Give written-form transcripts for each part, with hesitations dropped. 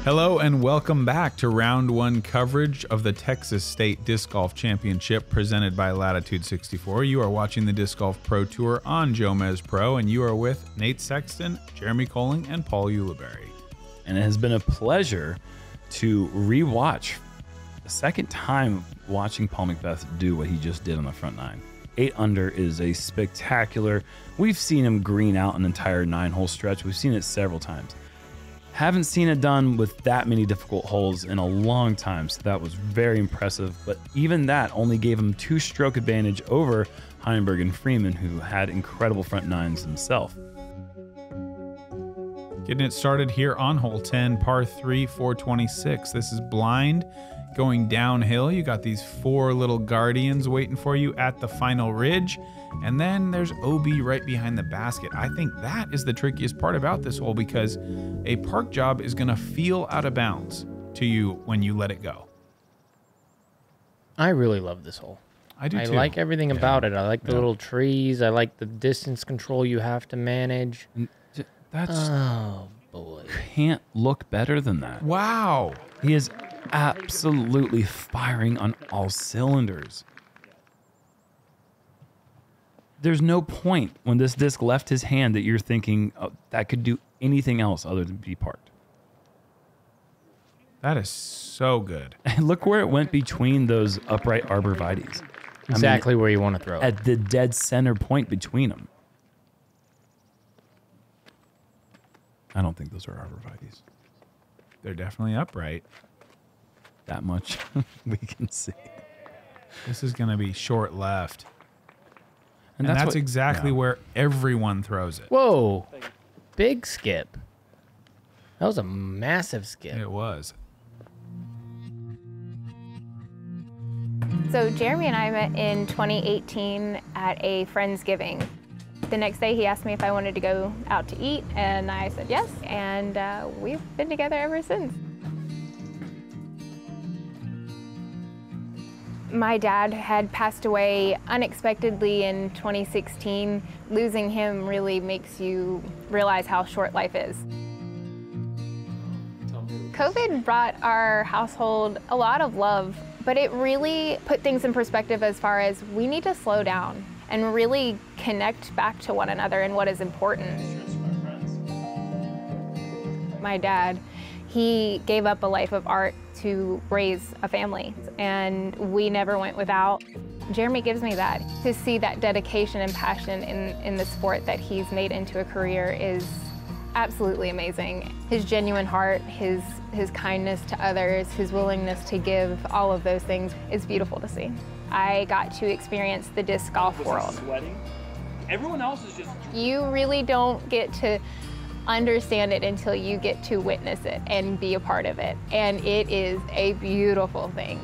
Hello and welcome back to round one coverage of the Texas State Disc Golf Championship presented by Latitude 64. You are watching the Disc Golf Pro Tour on JomezPro, and you are with Nate Sexton, Jeremy Koling, and Paul Ulibarri. And it has been a pleasure to rewatch the second time watching Paul McBeth do what he just did on the front nine. 8 under is a spectacular. We've seen him green out an entire 9-hole stretch. We've seen it several times. Haven't seen it done with that many difficult holes in a long time, so that was very impressive. But even that only gave him 2-stroke advantage over Heinberg and Freeman, who had incredible front nines himself. Getting it started here on hole 10, par 3, 426. This is blind going downhill. You got these 4 little guardians waiting for you at the final ridge. And then there's OB right behind the basket. I think that is the trickiest part about this hole because a park job is going to feel out of bounds to you when you let it go. I really love this hole. I do too. I like everything about it. I like the little trees. I like the distance control you have to manage. That's Oh, boy. can't look better than that. Wow. He is absolutely firing on all cylinders. There's no point when this disc left his hand that you're thinking, oh, that could do anything else other than be parked. That is so good. And look where it went between those upright arborvitaes. Exactly where you want to throw it. At the dead center point between them. I don't think those are arborvitaes. They're definitely upright. That much we can see. This is going to be short left. And that's that's what- exactly yeah. where everyone throws it. Whoa. Big skip. That was a massive skip. It was. So Jeremy and I met in 2018 at a Friendsgiving. The next day he asked me if I wanted to go out to eat, and I said yes, and we've been together ever since. My dad had passed away unexpectedly in 2016. Losing him really makes you realize how short life is. COVID brought our household a lot of love, but it really put things in perspective as far as we need to slow down and really connect back to one another and what is important. My dad, he gave up a life of art to raise a family, and we never went without. Jeremy gives me that. To see that dedication and passion in the sport that he's made into a career is absolutely amazing. His genuine heart, his kindness to others, his willingness to give, all of those things is beautiful to see. I got to experience the disc golf world. Sweating. Everyone else is just... You really don't get to understand it until you get to witness it and be a part of it. And it is a beautiful thing.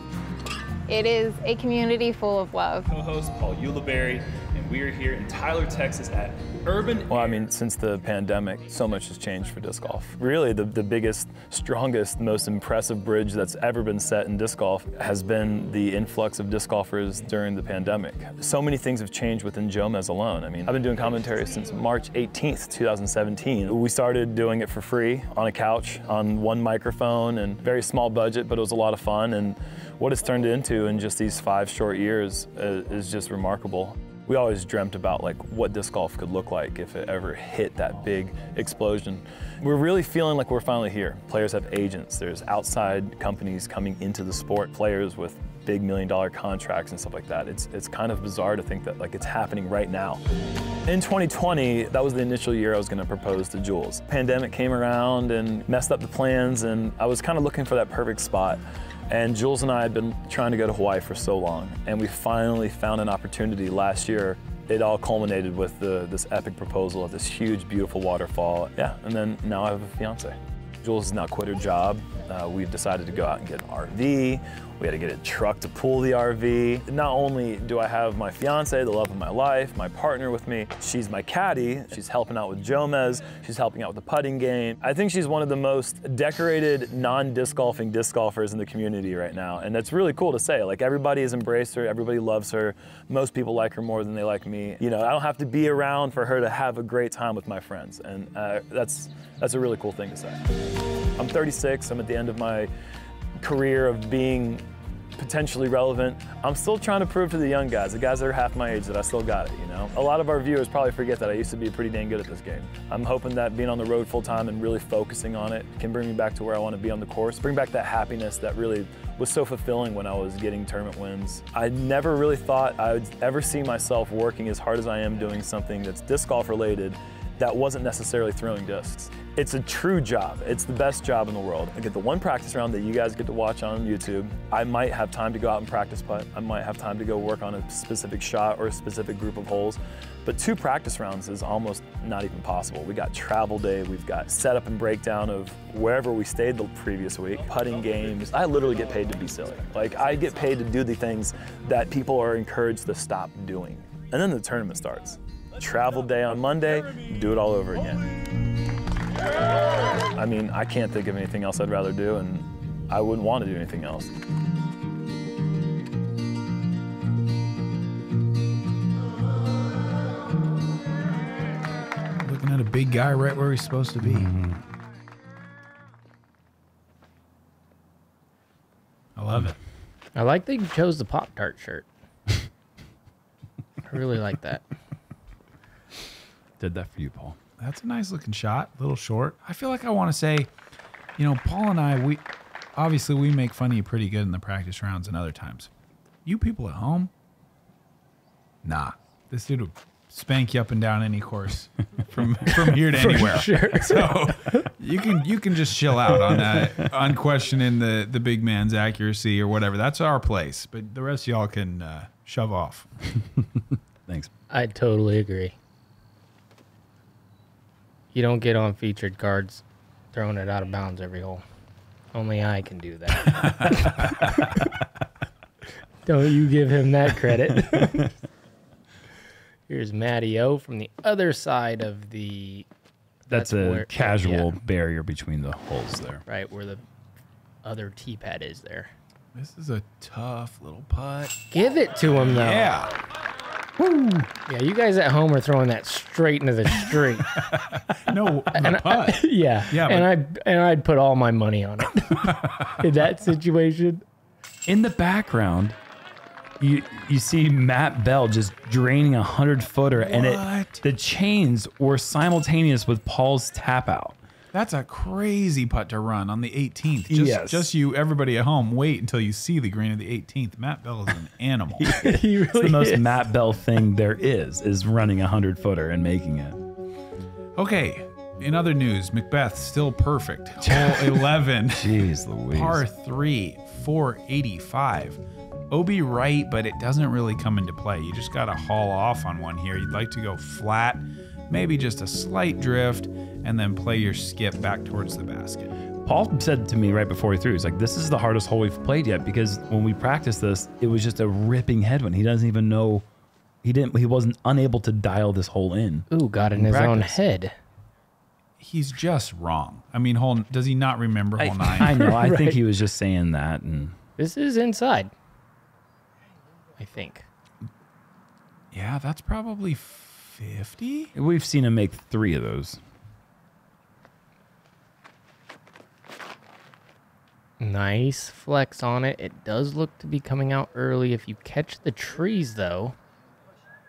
It is a community full of love. Co-host Paul Ulibarri, and we are here in Tyler, Texas at Urban. Well, I mean, since the pandemic, so much has changed for disc golf. Really, the biggest, strongest, most impressive bridge that's ever been set in disc golf has been the influx of disc golfers during the pandemic. So many things have changed within Jomez alone. I mean, I've been doing commentary since March 18th, 2017. We started doing it for free on a couch, on one microphone, and very small budget, but it was a lot of fun. And what it's turned into in just these 5 short years is just remarkable. We always dreamt about like what disc golf could look like if it ever hit that big explosion. We're really feeling like we're finally here. Players have agents. There's outside companies coming into the sport, players with big $1 million contracts and stuff like that. It's kind of bizarre to think that like it's happening right now. In 2020, that was the initial year I was going to propose to Jules. Pandemic came around and messed up the plans, and I was kind of looking for that perfect spot. And Jules and I had been trying to go to Hawaii for so long, and we finally found an opportunity last year. It all culminated with this epic proposal at this huge, beautiful waterfall. Yeah, and then now I have a fiance. Jules has now quit her job. we've decided to go out and get an RV. We had to get a truck to pull the RV. Not only do I have my fiance, the love of my life, my partner with me, she's my caddy. She's helping out with Jomez. She's helping out with the putting game. I think she's one of the most decorated non-disc golfing disc golfers in the community right now. And that's really cool to say. Like, everybody has embraced her. Everybody loves her. Most people like her more than they like me. You know, I don't have to be around for her to have a great time with my friends. And that's a really cool thing to say. I'm 36. I'm at the end of my career of being potentially relevant. I'm still trying to prove to the young guys, the guys that are half my age, that I still got it, you know? A lot of our viewers probably forget that I used to be pretty dang good at this game. I'm hoping that being on the road full time and really focusing on it can bring me back to where I want to be on the course, bring back that happiness that really was so fulfilling when I was getting tournament wins. I never really thought I would ever see myself working as hard as I am doing something that's disc golf related that wasn't necessarily throwing discs. It's a true job. It's the best job in the world. I get the one practice round that you guys get to watch on YouTube. I might have time to go out and practice putt. I might have time to go work on a specific shot or a specific group of holes. But 2 practice rounds is almost not even possible. We got travel day, we've got setup and breakdown of wherever we stayed the previous week, putting games. I literally get paid to be silly. Like, I get paid to do the things that people are encouraged to stop doing. And then the tournament starts. Travel day on Monday, do it all over again. I mean, I can't think of anything else I'd rather do, and I wouldn't want to do anything else. Looking at a big guy right where he's supposed to be. I love it. I like that you chose the Pop-Tart shirt. I really like that. Did that for you, Paul. That's a nice looking shot, a little short. I feel like I want to say, you know, Paul and I, we make fun of you pretty good in the practice rounds and other times. You people at home, nah. This dude will spank you up and down any course from here to anywhere. Sure. So you can just chill out on that, on questioning the big man's accuracy or whatever. That's our place. But the rest of y'all can shove off. Thanks. I totally agree. You don't get on featured cards throwing it out of bounds every hole. Only I can do that. Don't you give him that credit. Here's Matty O from the other side of the... That's a casual barrier between the holes there. Right, where the other tee pad is there. This is a tough little putt. Give it to him, though. Yeah. Woo. Yeah, you guys at home are throwing that straight into the street. No, the putt. Yeah. And I'd put all my money on it. In that situation. In the background, you see Matt Bell just draining a 100-footer, and the chains were simultaneous with Paul's tap out. That's a crazy putt to run on the 18th. Just you, everybody at home, wait until you see the green of the 18th. Matt Bell is an animal. He really It's the most Matt Bell thing there is running a 100-footer and making it. Okay, in other news, McBeth still perfect. Hole 11. Jeez Louise. Par 3, 485. OB right, but it doesn't really come into play. You just got to haul off on one here. You'd like to go flat, maybe just a slight drift, and then play your skip back towards the basket. Paul said to me right before he threw, he's like, this is the hardest hole we've played yet, because when we practiced this, it was just a ripping headwind. He doesn't even know, he wasn't unable to dial this hole in. Ooh, got in his own head. He's just wrong. I mean, does he not remember hole 9? I know. I Right. think he was just saying that. And This is inside. I think. Yeah, that's probably 50. we've seen him make 3 of those. Nice flex on it. It does look to be coming out early if you catch the trees, though.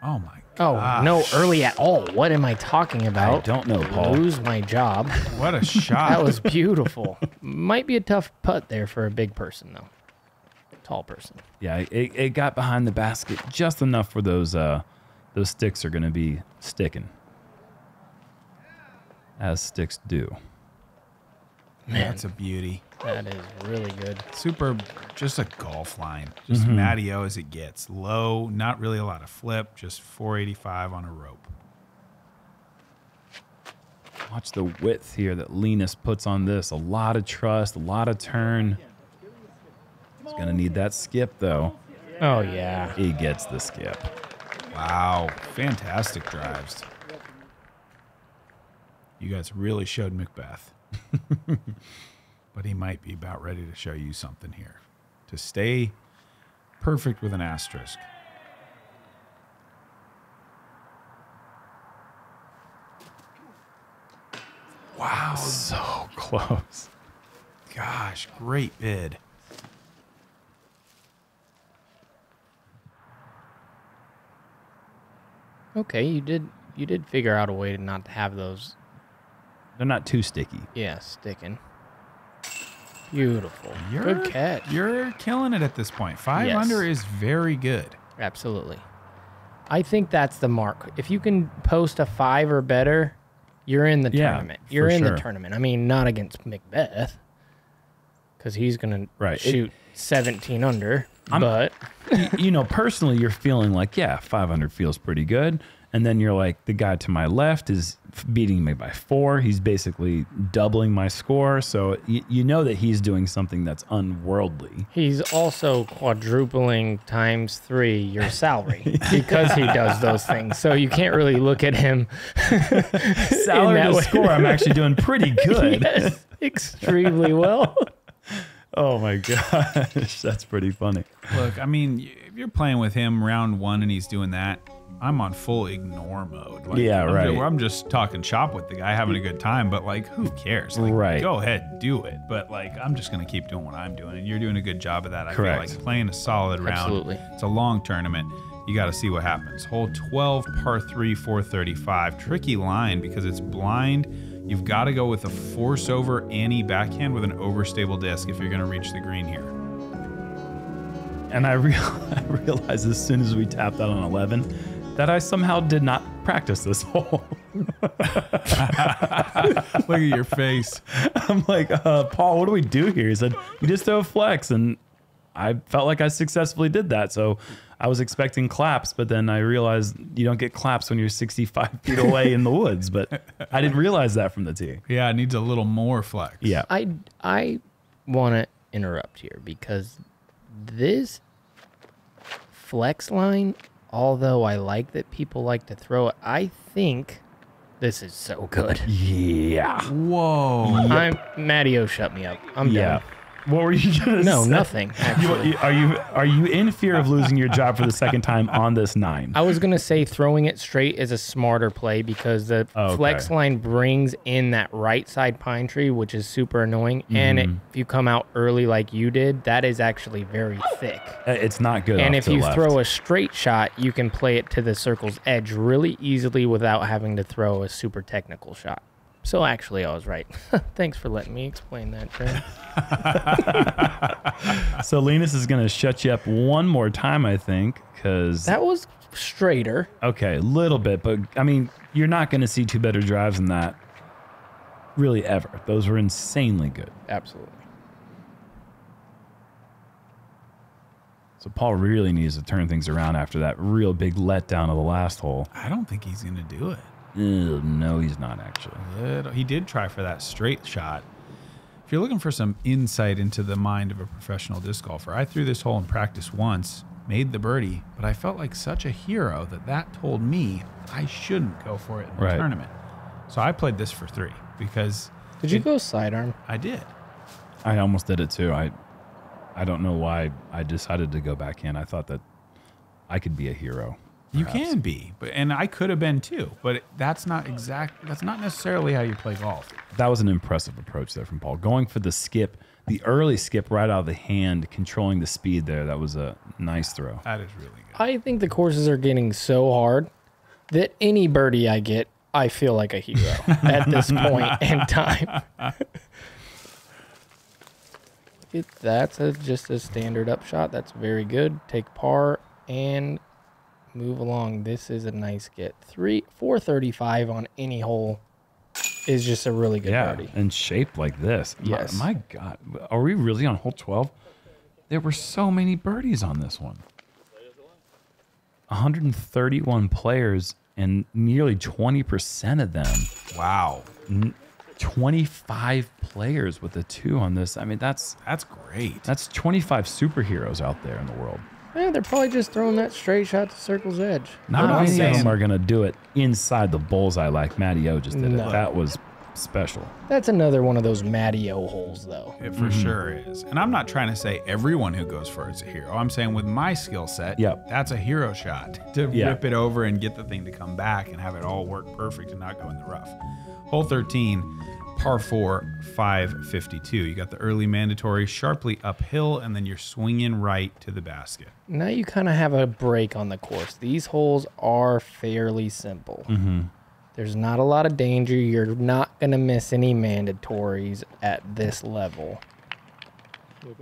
Oh, my Oh, gosh. no early at all. What am I talking about? I don't know, Paul. Lose my job. What a shot. That was beautiful. Might be a tough putt there for a big person, though. Tall person. Yeah, it got behind the basket just enough where those sticks are going to be sticking. As sticks do. Man, That's a beauty. that is really good. Super, just a golf line. Just Matty-O as it gets. Low, not really a lot of flip, just 485 on a rope. Watch the width here that Linus puts on this. A lot of trust, a lot of turn. He's going to need that skip, though. Oh, yeah. He gets the skip. Wow, fantastic drives. You guys really showed McBeth. But he might be about ready to show you something here. To stay perfect with an asterisk. Wow, So close. gosh, great bid. Okay, you did figure out a way to not have those, They're not too sticky. yeah, sticking. Beautiful. Good catch. You're killing it at this point. 5 Yes. under is very good. Absolutely. I think that's the mark. If you can post a 5 or better, you're in the Yeah, tournament. You're for in sure. the tournament. I mean, not against McBeth, because he's going Right. to shoot 17 under. But You know, personally, you're feeling like, yeah, 500 feels pretty good. And then you're like, the guy to my left is beating me by 4. He's basically doubling my score. So you know that he's doing something that's unworldly. he's also quadrupling times 3 your salary because he does those things. So you can't really look at him. Salary that to way. score, I'm actually doing pretty good. Yes, extremely well. Oh my gosh, that's pretty funny. Look, I mean, if you're playing with him round 1 and he's doing that, I'm on full ignore mode. Like, Yeah, right. I'm just talking shop with the guy, having a good time, but like, who cares? Like, Right. Go ahead, do it. But like, I'm just gonna keep doing what I'm doing, and you're doing a good job of that. I Correct. feel like playing a solid round. Absolutely. It's a long tournament. You got to see what happens. Hole 12, par 3, 435. Tricky line because it's blind. You've got to go with a force over Annie backhand with an overstable disc if you're going to reach the green here. And I realized as soon as we tapped out on 11 that I somehow did not practice this hole. Look at your face. I'm like, Paul, what do we do here? He said, you just throw a flex. And I felt like I successfully did that. So I was expecting claps, but then I realized you don't get claps when you're 65 feet away in the woods. But I didn't realize that from the tee. Yeah, it needs a little more flex. Yeah. I want to interrupt here because this flex line, although I like that people like to throw it, I think this is so good. Yeah. Whoa. Mattio shut me up. I'm Yeah. done. What were you gonna No, say? nothing. Actually. Are you in fear of losing your job for the second time on this 9? I was gonna say throwing it straight is a smarter play because the Okay. flex line brings in that right side pine tree, which is super annoying. And if you come out early like you did, that is actually very thick. It's not good. And off if to the you left. throw a straight shot, you can play it to the circle's edge really easily without having to throw a super technical shot. So actually, I was right. Thanks for letting me explain that, Jerm. So Linus is going to shut you up one more time, I think, because That was straighter. okay, a little bit, but I mean, you're not going to see 2 better drives than that, really ever. Those were insanely good. Absolutely. So Paul really needs to turn things around after that real big letdown of the last hole. I don't think he's going to do it. No, he's not actually. He did try for that straight shot. If you're looking for some insight into the mind of a professional disc golfer, I threw this hole in practice once, made the birdie, but I felt like such a hero that told me I shouldn't go for it in the Right. tournament. So I played this for 3 because Did you go sidearm? I did. I almost did it too. I don't know why I decided to go back in. I thought that I could be a hero. You perhaps. can be, and I could have been too, but that's not necessarily how you play golf. That was an impressive approach there from Paul. Going for the skip, the early skip right out of the hand, controlling the speed there. That was a nice throw. That is really good. I think the courses are getting so hard that any birdie I get, I feel like a hero at this point in time. That's just a standard upshot. That's very good. Take par and move along. This is a nice get. 435 on any hole is just a really good Yeah, birdie. and shaped like this. Yes. My God. Are we really on hole 12? There were so many birdies on this one. 131 players and nearly 20% of them. Wow. 25 players with a 2 on this. I mean, that's great. That's 25 superheroes out there in the world. Yeah, they're probably just throwing that straight shot to circle's edge. Not many of them are going to do it inside the bullseye like Matty O just did it. That was special. That's another one of those Matty O holes, though. It for sure is. And I'm not trying to say everyone who goes for it is a hero. I'm saying with my skill set, that's a hero shot. To rip it over and get the thing to come back and have it all work perfect and not go in the rough. Hole 13, par 4, 552. You got the early mandatory, sharply uphill, and then you're swinging right to the basket. Now you kind of have a break on the course. These holes are fairly simple. There's not a lot of danger. You're not going to miss any mandatories at this level.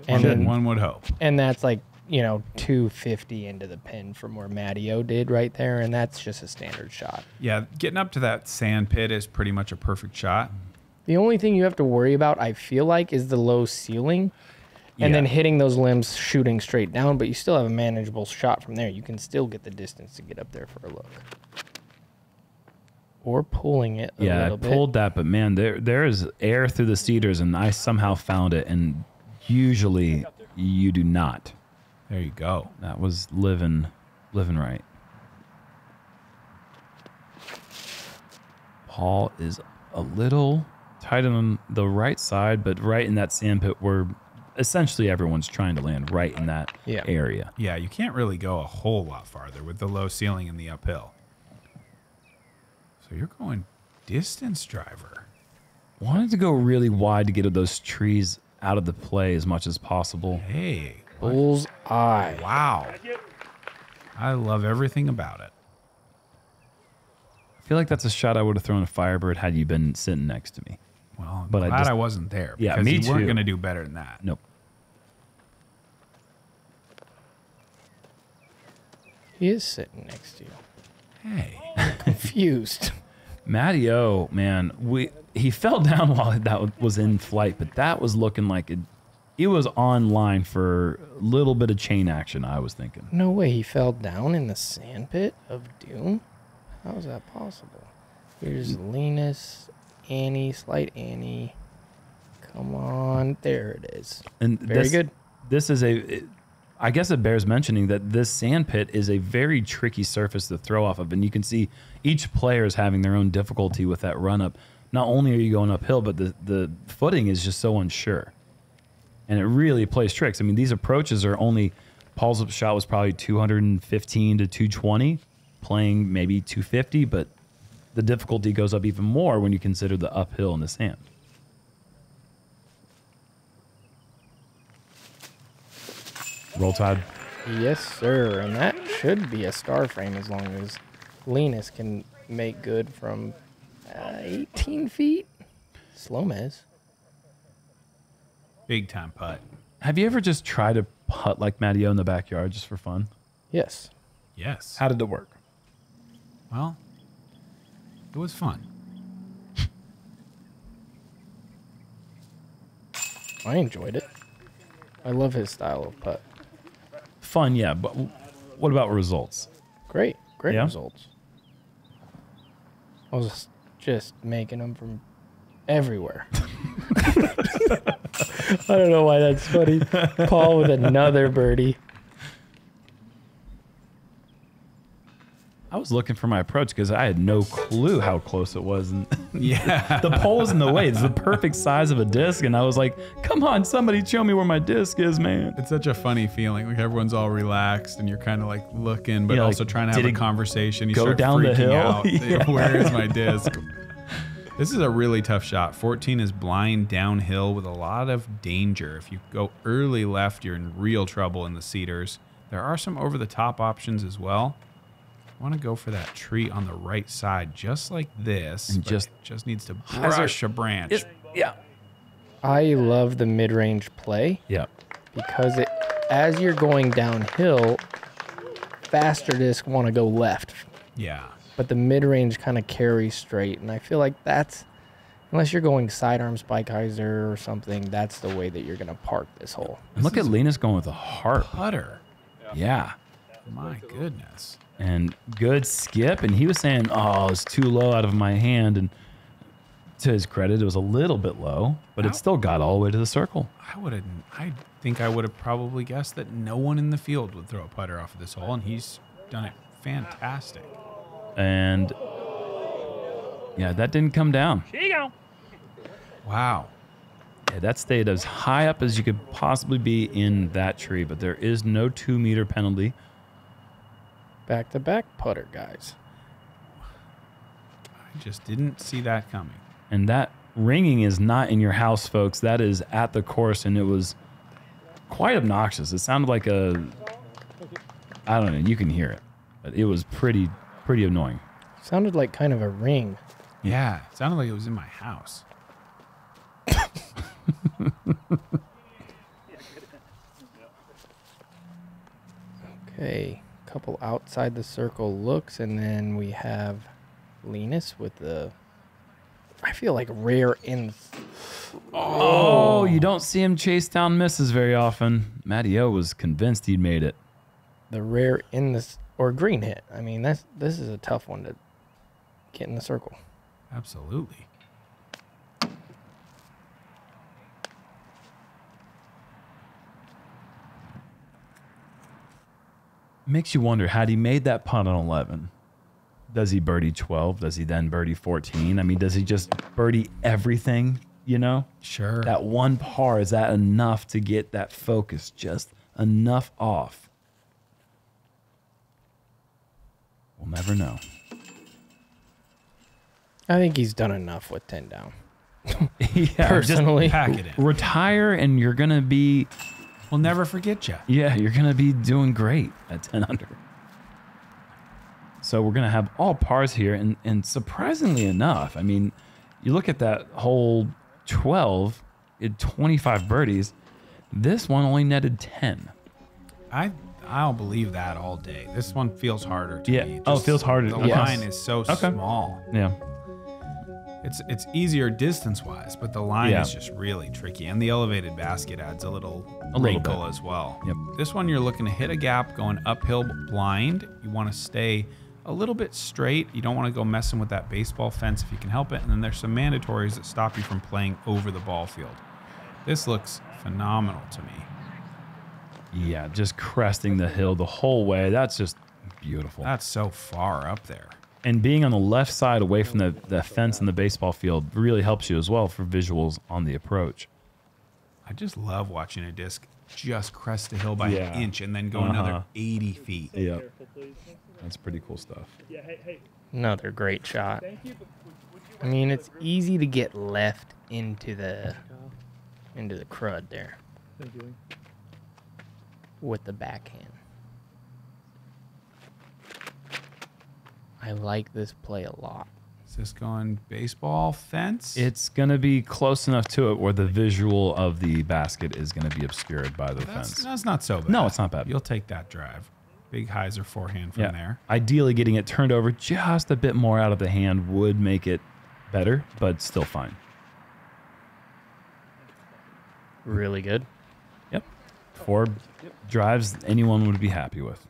And then one would hope. And that's like, you know, 250 into the pin from where Matty O did right there, and that's just a standard shot. Yeah, getting up to that sand pit is pretty much a perfect shot. The only thing you have to worry about, I feel like, is the low ceiling and then hitting those limbs, shooting straight down, but you still have a manageable shot from there. You can still get the distance to get up there for a look. Or pulling it a little bit. I pulled that, but man, there is air through the cedars, and I somehow found it, and usually you do not. There you go. That was living right. Paul is a little tight on the right side, but right in that sand pit where essentially everyone's trying to land right in that area. Yeah, you can't really go a whole lot farther with the low ceiling and the uphill. So you're going distance driver. Wanted to go really wide to get those trees out of the play as much as possible. Hey. Bull's eye. Wow. I love everything about it. I feel like that's a shot I would have thrown a Firebird had you been sitting next to me. Well, I'm glad I wasn't there. Yeah, because me you weren't too. going to do better than that. Nope. He is sitting next to you. Hey. Confused. Matty O, man, he fell down while that was in flight, but that was looking like it was online for a little bit of chain action, I was thinking. No way he fell down in the sandpit of doom? How is that possible? Here's Linus, Annie, slight Annie. Come on. There it is. And Very good. This is I guess it bears mentioning that this sand pit is a very tricky surface to throw off of, and you can see each player is having their own difficulty with that run up. Not only are you going uphill, but the footing is just so unsure. And it really plays tricks. I mean, these approaches are only, Paul's shot was probably 215 to 220, playing maybe 250, but the difficulty goes up even more when you consider the uphill in the sand. Roll Tide. Yes, sir. And that should be a star frame as long as Linus can make good from 18 feet. Jomez. Big time putt. Have you ever just tried to putt like Matty O in the backyard just for fun? Yes. Yes. How did it work? Well, it was fun. I enjoyed it. I love his style of putt. Fun, yeah, but what about results? Great Yeah? results. I was just making them from everywhere. I don't know why that's funny. Paul with another birdie. I was looking for my approach because I had no clue how close it was. And Yeah. the pole was in the way. It's the perfect size of a disc. And I was like, come on, somebody show me where my disc is, man. It's such a funny feeling. Like everyone's all relaxed and you're kind of like looking, but Yeah, also like, trying to have did a it conversation. You go start down the freaking hill? out. Yeah. Where is my disc? This is a really tough shot. 14 is blind downhill with a lot of danger. If you go early left, you're in real trouble in the cedars. There are some over-the-top options as well. I want to go for that tree on the right side, just like this. And but just it just needs to brush a branch. Yeah. I love the mid-range play Yeah. because as you're going downhill, faster discs want to go left. Yeah. But the mid-range kind of carries straight. And I feel like that's, unless you're going sidearm spike hyzer or something, that's the way that you're going to park this hole. And look at Linus going with a heart. Putter. Yeah. My goodness. And good skip. And he was saying, oh, it's too low out of my hand. And to his credit, it was a little bit low, but it still got all the way to the circle. I think I would have probably guessed that no one in the field would throw a putter off of this hole, and he's done it fantastic. And yeah, that didn't come down. Here you go. Wow. Yeah, that stayed as high up as you could possibly be in that tree, but there is no 2-meter penalty. Back-to-back putter, guys. I just didn't see that coming. And that ringing is not in your house, folks. That is at the course, and it was quite obnoxious. It sounded like a, I don't know, you can hear it, but it was pretty annoying. Sounded like kind of a ring. Yeah, it sounded like it was in my house. Okay, couple outside the circle looks, and then we have Linus with the, I feel like rare in. Oh, you don't see him chase down misses very often. Matty O was convinced he'd made it. The rare in this or green hit. I mean, this is a tough one to get in the circle. Absolutely. Makes you wonder, had he made that putt on 11, does he birdie 12? Does he then birdie 14? I mean, does he just birdie everything, you know? Sure. That one par, is that enough to get that focus just enough off? We'll never know. I think he's done enough with 10 down. Yeah, Personally. Pack it in. retire and you're going to be... We'll never forget you. Yeah, you're going to be doing great at 10 under. So we're going to have all pars here. And surprisingly enough, I mean, you look at that whole 12, it had 25 birdies. This one only netted 10. I'll believe that all day. This one feels harder to me. Oh, it feels harder. The Okay. line is so small. Yeah. It's easier distance-wise, but the line Yeah. is just really tricky. And the elevated basket adds a little little wrinkle bit. as well. Yep. This one, you're looking to hit a gap going uphill blind. You want to stay a little bit straight. You don't want to go messing with that baseball fence if you can help it. And then there's some mandatories that stop you from playing over the ball field. This looks phenomenal to me. Yeah, just cresting the hill the whole way. That's just beautiful. That's so far up there. And being on the left side away from the fence in the baseball field really helps you as well for visuals on the approach. I just love watching a disc just crest the hill by Yeah. an inch and then go another 80 feet. Yeah. That's pretty cool stuff. Another great shot. I mean, it's easy to get left into the crud there with the backhand. I like this play a lot. Is this going baseball fence? It's going to be close enough to it where the visual of the basket is going to be obscured by the fence. That's not so bad. No, it's not bad. You'll take that drive. Big hyzer forehand from there. Ideally, getting it turned over just a bit more out of the hand would make it better, but still fine. Really good. Yep. 4 drives anyone would be happy with.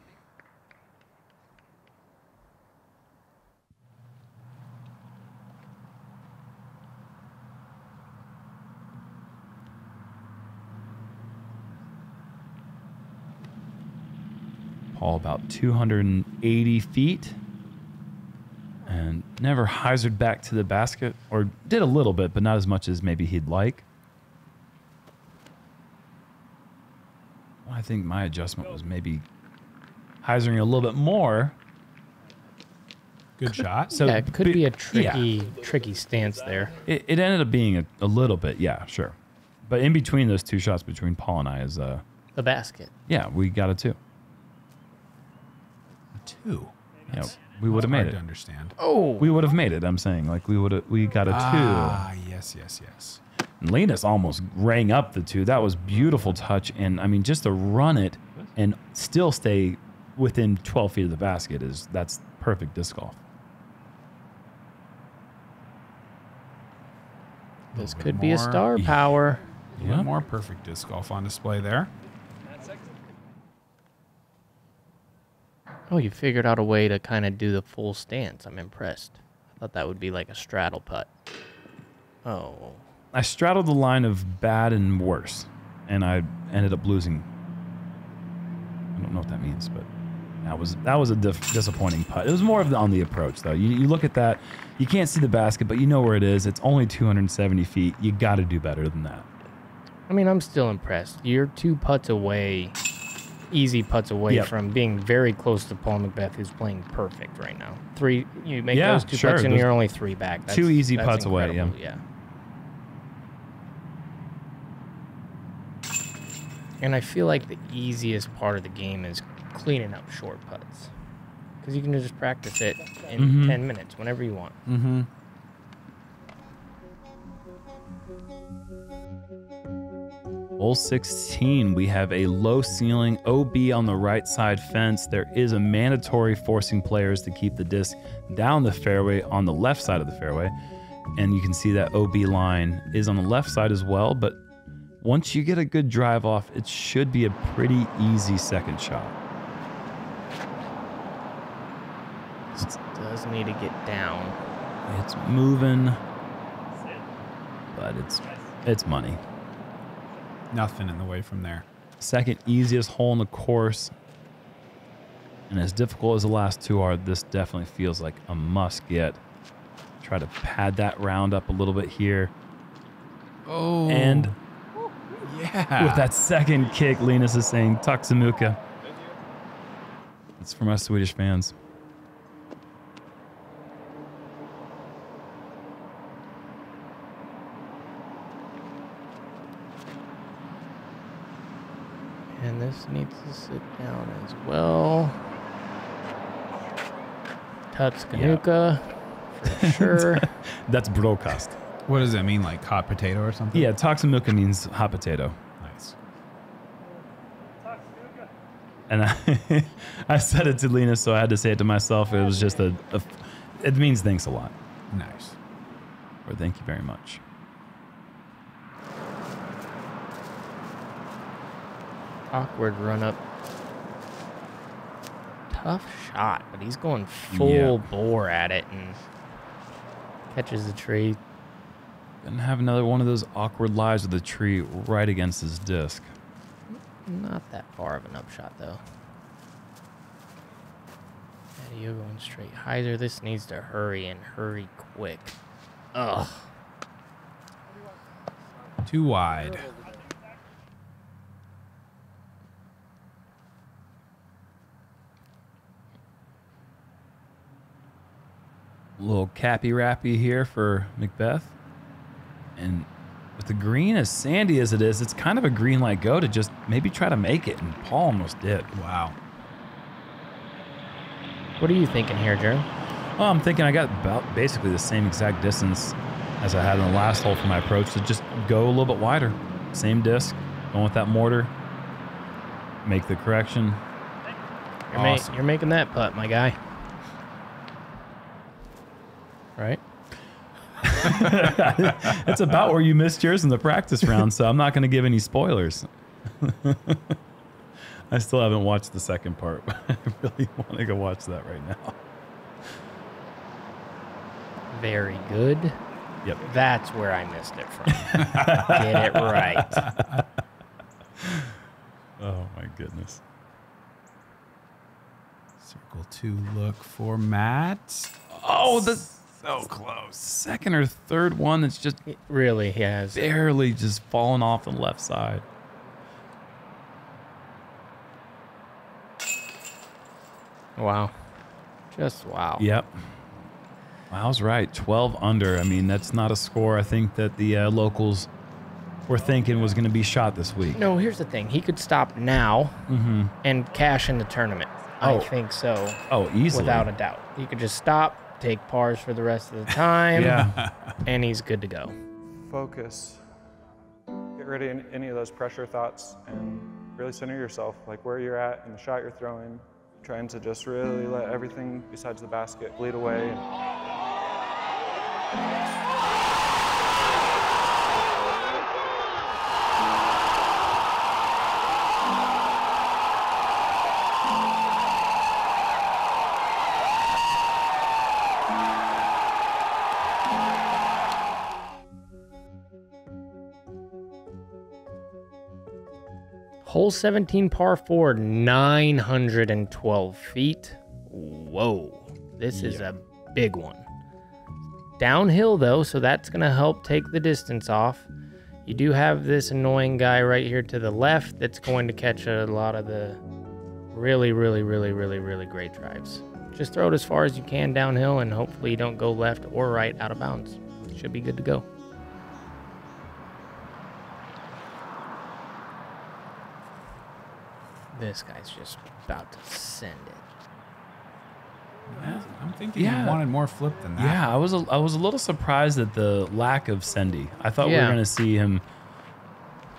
Paul about 280 feet and never hyzered back to the basket, or did a little bit, but not as much as maybe he'd like. I think my adjustment was maybe hyzering a little bit more. Good shot. So Yeah, it could be a tricky stance there. It ended up being a little bit, yeah, sure. But in between those 2 shots between Paul and I is, The basket. yeah, we got a 2. 2. Yeah, we would have made Hard it. to understand. Oh, We would have made it. I'm saying, like we got a 2. Ah, yes. And Linus almost rang up the 2. That was beautiful touch, and I mean, just to run it and still stay within 12 feet of the basket that's perfect disc golf. this bit could be a more. star power. A little more perfect disc golf on display there. Oh, you figured out a way to kind of do the full stance. I'm impressed. I thought that would be like a straddle putt. Oh. I straddled the line of bad and worse, and I ended up losing. I don't know what that means, but that was a disappointing putt. It was more of on the approach, though. You look at that, you can't see the basket, but you know where it is. It's only 270 feet. You got to do better than that. I mean, I'm still impressed. You're 2 putts away, easy putts away from being very close to Paul McBeth, who's playing perfect right now. 3, you make those 2 putts and you're only 3 back. That's, 2 easy putts away, yeah. And I feel like the easiest part of the game is cleaning up short putts. Because you can just practice it in 10 minutes, whenever you want. Hole 16, we have a low ceiling OB on the right side fence. There is a mandatory forcing players to keep the disc down the fairway on the left side of the fairway. And you can see that OB line is on the left side as well, but once you get a good drive off, it should be a pretty easy second shot. It does need to get down. It's moving, but it's money. Nothing in the way from there. Second easiest hole in the course. And as difficult as the last 2 are, this definitely feels like a must get. Try to pad that round up a little bit here. Oh. And yeah. with that second kick, Linus is saying Taksamuka. It's from us Swedish fans. And this needs to sit down as well. Tatskanuka, for sure. That's broadcast. What does that mean, like hot potato or something? Yeah, Taksamuka means hot potato. Nice. And I said it to Linus, so I had to say it to myself. It was just it means thanks a lot. Nice. Or thank you very much. Awkward run up. Tough shot, but he's going full bore at it and catches the tree. And have another one of those awkward lies with the tree right against his disc. Not that far of an upshot, though. Adio going straight. Heiser, this needs to hurry and hurry quick. Ugh. Too wide. A little cappy-rappy here for McBeth. And with the green as sandy as it is, it's kind of a green light go to just maybe try to make it. And Paul almost did. Wow. What are you thinking here, Jerm? Well, I'm thinking I got about basically the same exact distance as I had in the last hole for my approach to just go a little bit wider. Same disc, going with that mortar. Make the correction. Awesome. You're making that putt, my guy. Right? It's about where you missed yours in the practice round, so I'm not going to give any spoilers. I still haven't watched the second part, but I really want to go watch that right now. Very good. Yep. That's where I missed it from. Get it right. Oh, my goodness. Circle 2 look for Matt. Oh, the so close. second or third one that's just It really has. barely just fallen off the left side. Wow. Just wow. Yep. I was right. 12 under. I mean, that's not a score I think that the locals were thinking was going to be shot this week. No, here's the thing. He could stop now and cash in the tournament. I think so. Oh, easily. Without a doubt. He could just stop, take pars for the rest of the time, and he's good to go. Focus. Get rid of any of those pressure thoughts and really center yourself, like where you're at and the shot you're throwing. Trying to just really let everything besides the basket bleed away. Hole 17 par 4, 912 feet. Whoa, this is a big one. Downhill though, so that's gonna help take the distance off. You do have this annoying guy right here to the left that's going to catch a lot of the really great drives. Just throw it as far as you can downhill and hopefully you don't go left or right out of bounds. Should be good to go. This guy's just about to send it. Yeah, I'm thinking you wanted more flip than that. Yeah, I was a little surprised at the lack of Sendy. I thought we were going to see him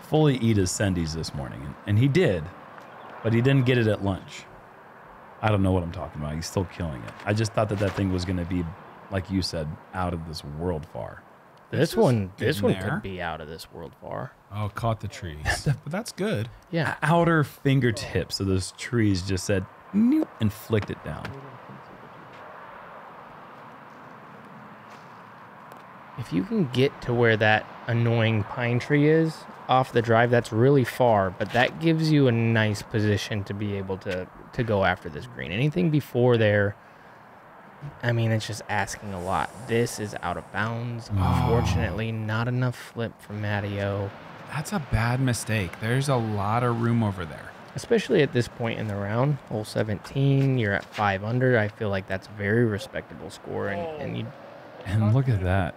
fully eat his Sendies this morning, and he did, but he didn't get it at lunch. I don't know what I'm talking about. He's still killing it. I just thought that thing was going to be, like you said, out of this world far. This one could be out of this world far. Oh, caught the trees. But that's good. Yeah. Outer fingertips of those trees just said, "Noop," and flicked it down. If you can get to where that annoying pine tree is off the drive, that's really far, but that gives you a nice position to be able to go after this green. Anything before there, I mean, it's just asking a lot. This is out of bounds. Unfortunately, not enough flip from Matteo. That's a bad mistake. There's a lot of room over there. Especially at this point in the round, hole 17, you're at 5 under. I feel like that's a very respectable score, and look at that.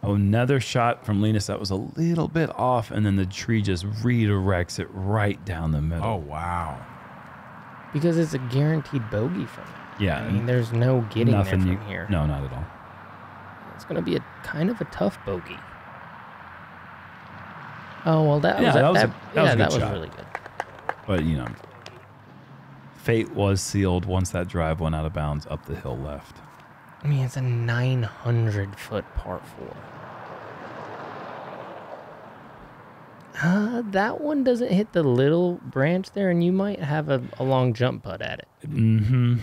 Another shot from Linus that was a little bit off, and then the tree just redirects it right down the middle. Oh, wow. Because it's a guaranteed bogey from it. Yeah. I mean, there's no getting there from here. No, not at all. It's going to be a kind of a tough bogey. Oh, well, that was really good. But, you know, fate was sealed once that drive went out of bounds up the hill left. I mean, it's a 900-foot par 4. That one doesn't hit the little branch there, and you might have a long jump putt at it. Mm-hmm.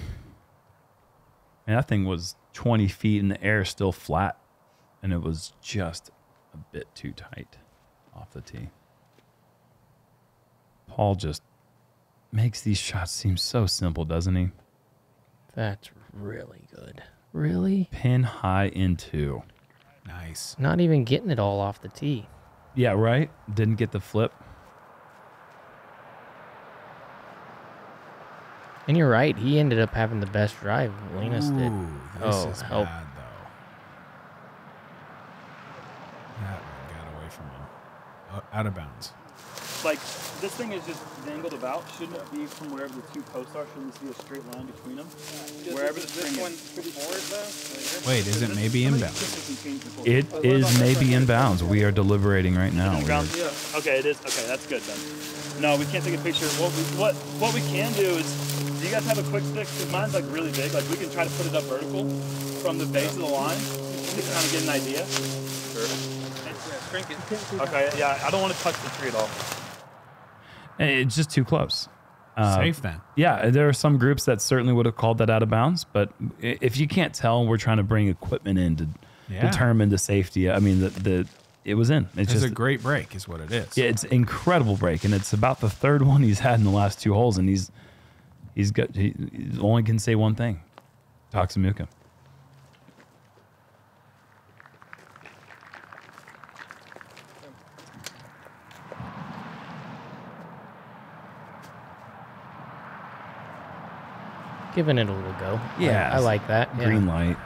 And that thing was 20 feet in the air, still flat, and it was just a bit too tight off the tee. Paul just makes these shots seem so simple, doesn't he? That's really good. Really? Pin high in 2. Nice. Not even getting it all off the tee. Yeah, right? Didn't get the flip. And you're right. He ended up having the best drive. Linus did. This is help. bad, though. That one got away from him. Out of bounds. Like, this thing is just dangled about. Shouldn't it be from wherever the two posts are? Shouldn't this be a straight line between them? Wherever the string is. Wait, is it maybe inbounds? It is maybe inbounds. We are deliberating right now. Okay, it is. Okay, that's good then. No, we can't take a picture. What we can do is, do you guys have a quick stick? Because mine's like really big. Like we can try to put it up vertical from the base of the line to kind of get an idea. Sure. Okay, yeah, I don't want to touch the tree at all. It's just too close. Safe then. Yeah, there are some groups that certainly would have called that out of bounds, but if you can't tell, we're trying to bring equipment in to determine the safety. I mean, it was in. It's just a great break is what it is. Yeah, it's incredible break, and it's about the third one he's had in the last 2 holes, and he only can say one thing. Taksamuka. Giving it a little go. Yeah. I like that. Green light.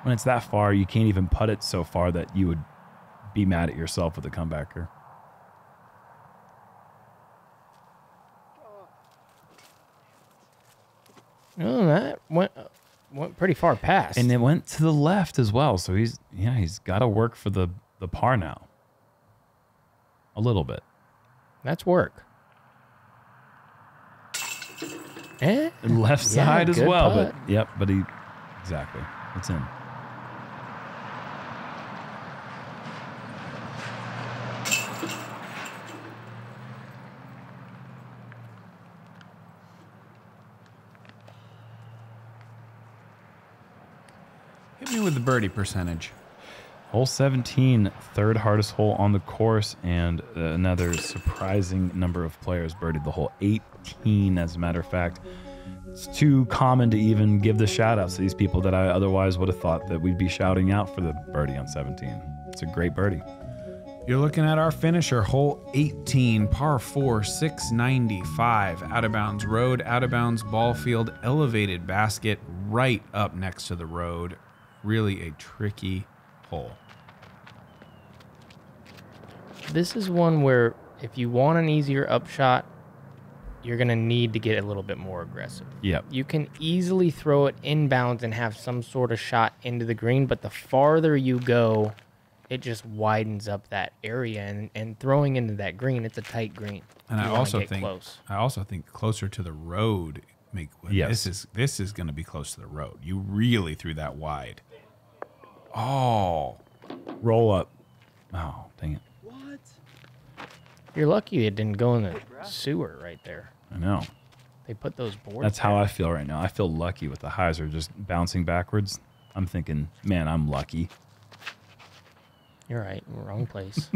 When it's that far, you can't even putt it so far that you would be mad at yourself with a comebacker. Oh, that went pretty far past. And it went to the left as well. So he's got to work for the par now. A little bit. That's work. Left side as well, putt. but exactly. It's in. Hit me with the birdie percentage. Hole 17, third hardest hole on the course, and another surprising number of players birdied the hole. 18, as a matter of fact. It's too common to even give the shout outs to these people that I otherwise would have thought that we'd be shouting out for the birdie on 17. It's a great birdie. You're looking at our finisher, hole 18, par 4, 695, out of bounds road, out of bounds ball field, elevated basket right up next to the road. Really a tricky hole. This is one where if you want an easier upshot, you're going to need to get a little bit more aggressive. Yep. You can easily throw it inbounds and have some sort of shot into the green, but the farther you go, it just widens up that area, and throwing into that green, it's a tight green. And You I wanna also get think close. closer to the road Yes. this is going to be close to the road. You really threw that wide. Oh, Roll up. Oh, dang it. You're lucky it didn't go in the sewer right there. I know. They put those boards. That's how I feel right now. I feel lucky with the highs are just bouncing backwards. I'm thinking, man, I'm lucky. You're right. Wrong place.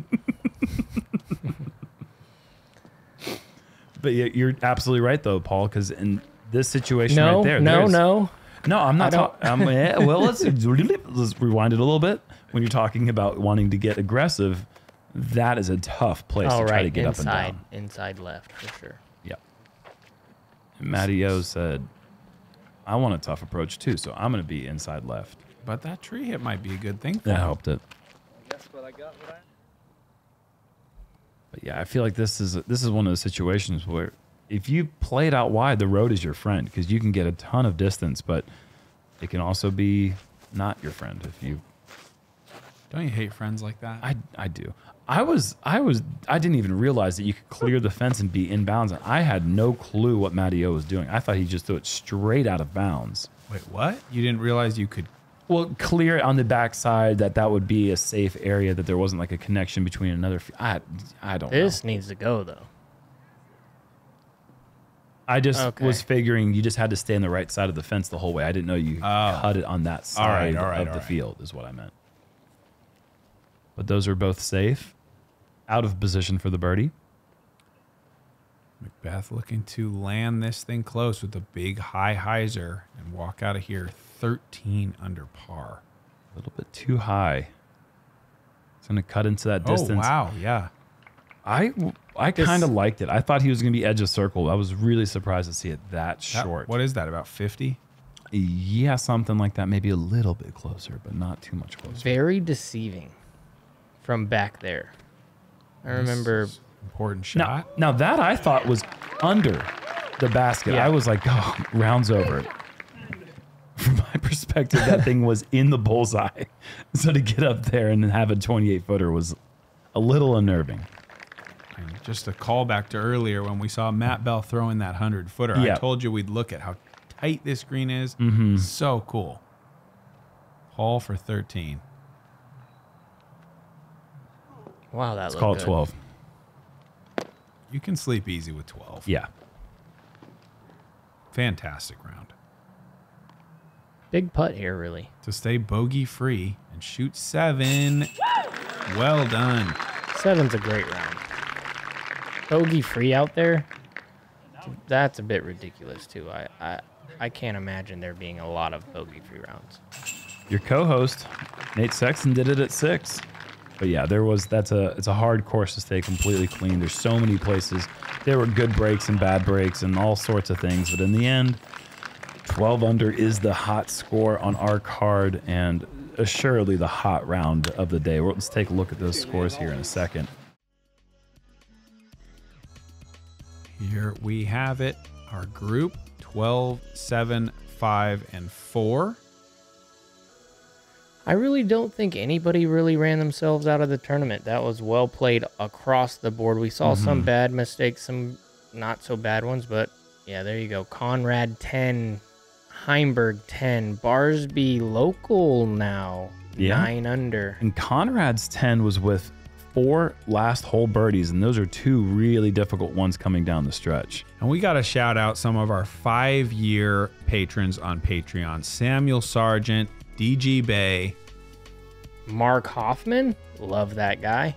But you're absolutely right, though, Paul, because in this situation No, right there, no. I'm not I don't- talking. Yeah, well, let's rewind it a little bit. When you're talking about wanting to get aggressive, that is a tough place Oh, to try right. to get up and down. Inside left, for sure. Yeah. Matty O said, I want a tough approach, too, so I'm going to be inside left. but that tree hit might be a good thing for That him. helped it. But yeah, I feel like this is one of those situations where if you play it out wide, the road is your friend because you can get a ton of distance, but it can also be not your friend if you. Don't you hate friends like that? I do. I didn't even realize that you could clear the fence and be inbounds, and I had no clue what Matty O was doing. I thought he just threw it straight out of bounds. Wait, what? You didn't realize you could? Well, clear it on the backside that would be a safe area, that there wasn't like a connection between another. I don't know. This needs to go, though. I just Okay. was figuring you just had to stay on the right side of the fence the whole way. I didn't know you cut it on that side of the field is what I meant. But those are both safe, out of position for the birdie. McBeth looking to land this thing close with a big high hyzer and walk out of here 13 under par. A little bit too high. It's going to cut into that distance. Oh, wow. Yeah. I kind of liked it. I thought he was going to be edge of circle. I was really surprised to see it that short. What is that, about 50? Yeah, something like that. Maybe a little bit closer, but not too much closer. Very deceiving from back there. I remember. Important shot. Now that I thought was under the basket. Yeah. I was like, oh, rounds over. From my perspective, that thing was in the bullseye. So to get up there and have a 28-footer was a little unnerving. And just a callback to earlier when we saw Matt Bell throwing that 100-footer. Yeah. I told you we'd look at how tight this green is. Mm-hmm. So cool. Hall for 13. Wow, that Let's looked call it good. 12. You can sleep easy with 12. Yeah. Fantastic round. Big putt here, really. To stay bogey free and shoot 7. Well done. 7's a great round. Bogey free out there. That's a bit ridiculous too. I can't imagine there being a lot of bogey free rounds. Your co-host, Nate Sexton, did it at 6. But yeah, it's a hard course to stay completely clean. There's so many places. There were good breaks and bad breaks and all sorts of things. But in the end, 12 under is the hot score on our card and assuredly the hot round of the day. Let's take a look at those scores here in a second. Here we have it. Our group 12, 7, 5, and 4. I really don't think anybody really ran themselves out of the tournament. That was well played across the board. We saw some bad mistakes, some not so bad ones, but yeah, there you go. Conrad 10, Heimberg 10, Barsby local now, Yeah. 9 under. And Conrad's 10 was with 4 last hole birdies, and those are 2 really difficult ones coming down the stretch. And we got to shout out some of our 5-year patrons on Patreon. Samuel Sargent, DG Bay, Mark Hoffman, love that guy.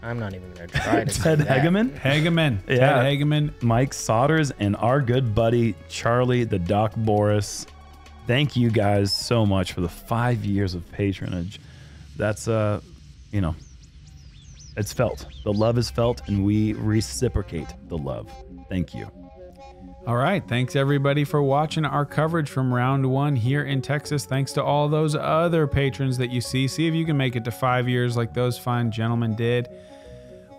I'm not even going to try to say Ted that. Hegeman. Hageman. Yeah. Ted Hageman. Mike Sodders, and our good buddy Charlie the Doc Boris. Thank you guys so much for the 5 years of patronage. That's you know, it's felt. The love is felt, and we reciprocate the love. Thank you. All right. Thanks everybody for watching our coverage from round 1 here in Texas. Thanks to all those other patrons that you see. See if you can make it to 5 years like those fine gentlemen did.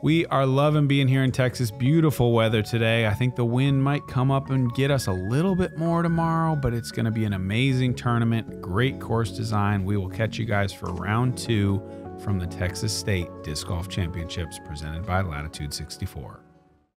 We are loving being here in Texas. Beautiful weather today. I think the wind might come up and get us a little bit more tomorrow, but it's going to be an amazing tournament. Great course design. We will catch you guys for round 2 from the Texas State Disc Golf Championships presented by Latitude 64.